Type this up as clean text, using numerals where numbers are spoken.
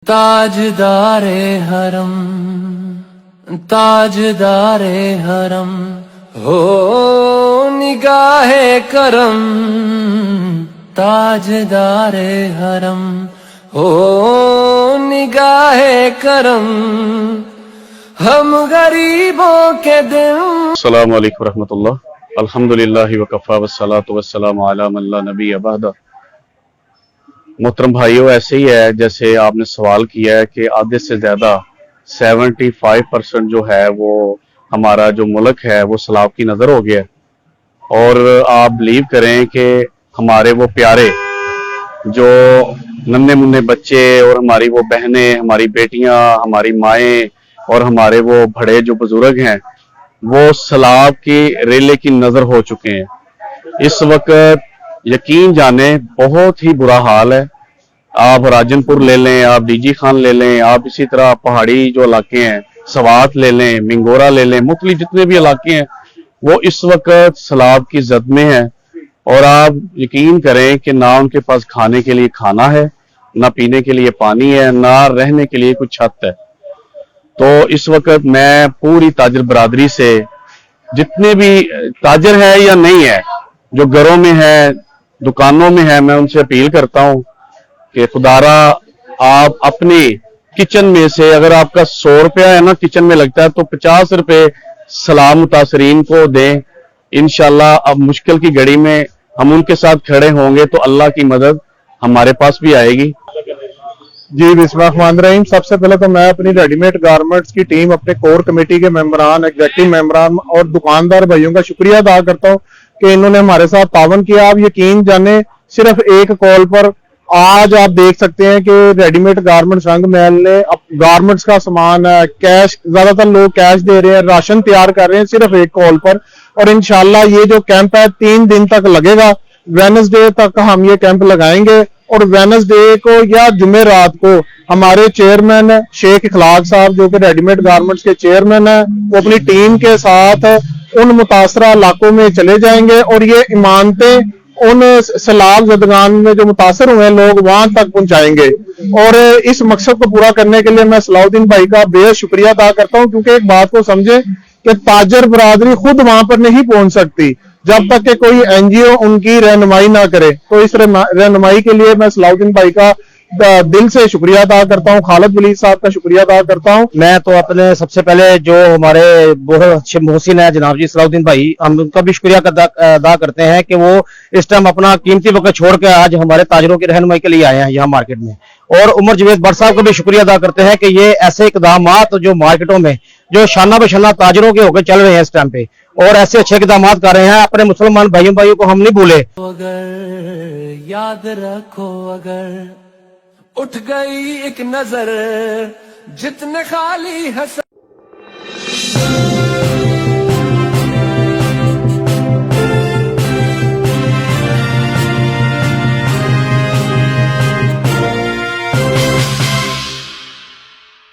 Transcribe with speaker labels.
Speaker 1: ताजदारे हरम, ताजदारे हरम, हो निगाहे करम, ताजदारे हरम, हो निगाहे करम, हम गरीबों के दिल।
Speaker 2: अस्सलामु अलैकुम रहमतुल्लाह। अल्हम्दुलिल्लाहि व कफ़ा वस्सलातु वस्सलामु अला मन ला नबी बअदा। मोहतरम भाइयों, ऐसे ही है जैसे आपने सवाल किया है कि आधे से ज्यादा 75% जो है वो हमारा जो मुल्क है वो सैलाब की नजर हो गया है। और आप बिलीव करें कि हमारे वो प्यारे जो नन्हे मुन्ने बच्चे और हमारी वो बहनें, हमारी बेटियां, हमारी माएँ और हमारे वो बड़े जो बुजुर्ग हैं वो सैलाब की रेले की नजर हो चुके हैं। इस वक्त यकीन जाने बहुत ही बुरा हाल है। आप राजनपुर ले लें, आप डीजी खान ले लें, आप इसी तरह पहाड़ी जो इलाके हैं सवात ले लें, मिंगोरा ले लें, मुख्तलिफ जितने भी इलाके हैं वो इस वक्त सैलाब की जद में है। और आप यकीन करें कि ना उनके पास खाने के लिए खाना है, ना पीने के लिए पानी है, ना रहने के लिए कुछ छत है। तो इस वक्त मैं पूरी ताजर बरादरी से, जितने भी ताजर है या नहीं है, जो घरों में है, दुकानों में है, मैं उनसे अपील करता हूं कि खुदारा आप अपनी किचन में से, अगर आपका 100 रुपया है ना किचन में लगता है, तो 50 रुपए सलाम मुतासरीन को दें। इंशाल्लाह अब मुश्किल की घड़ी में हम उनके साथ खड़े होंगे तो अल्लाह की मदद हमारे पास भी आएगी।
Speaker 3: जी बिस्मिल्लाहिर्रहमानिर्रहीम। सबसे पहले तो मैं अपनी रेडीमेड गारमेंट्स की टीम, अपने कोर कमेटी के मेंबरान, एग्जीक्यूटिव मेंबरान और दुकानदार भाइयों का शुक्रिया अदा करता हूं कि इन्होंने हमारे साथ तावन किया। आप यकीन जाने सिर्फ एक कॉल पर आज आप देख सकते हैं कि रेडीमेड गारमेंट्स रंग महल ने गारमेंट्स का सामान, कैश, ज्यादातर लोग कैश दे रहे हैं, राशन तैयार कर रहे हैं सिर्फ एक कॉल पर। और इंशाल्लाह ये जो कैंप है 3 दिन तक लगेगा। वेडनेसडे तक हम ये कैंप लगाएंगे और वेडनेसडे को या जुमे रात को हमारे चेयरमैन शेख इखलाक साहब, जो कि रेडीमेड गारमेंट्स के चेयरमैन है, वो अपनी टीम के साथ उन मुतासरा इलाकों में चले जाएंगे और ये इमानतें उन सैलाब ज़दगान में जो मुतासर हुए लोग वहां तक पहुंचाएंगे। और इस मकसद को पूरा करने के लिए मैं सलाउद्दीन भाई का बेहद शुक्रिया अदा करता हूं, क्योंकि एक बात को समझे कि ताजर बरादरी खुद वहां पर नहीं पहुंच सकती जब तक कि कोई एनजीओ उनकी रहनुमाई ना करे। तो इस रहनुमाई के लिए मैं सलाउद्दीन भाई का दिल से शुक्रिया अदा करता हूं, खालिद वलीद साहब का शुक्रिया अदा करता हूं।
Speaker 4: मैं तो अपने सबसे पहले जो हमारे बहुत अच्छे मोहसिन है जनाब जी सलाउद्दीन भाई, हम उनका भी शुक्रिया अदा करते हैं कि वो इस टाइम अपना कीमती वक्त छोड़ के आज हमारे ताजरों की रहनुमाई के लिए आए हैं यहाँ मार्केट में। और उमर जवेद भट्ट साहब को भी शुक्रिया अदा करते हैं कि ये ऐसे इकदाम जो मार्केटों में जो शाना बशाना ताजरों के होकर चल रहे हैं इस टाइम पे, और ऐसे अच्छे इकदाम कर रहे हैं। अपने मुसलमान भाइयों को हम नहीं भूले।
Speaker 1: अगर याद रखो, अगर उठ गई एक नजर जितने खाली हसन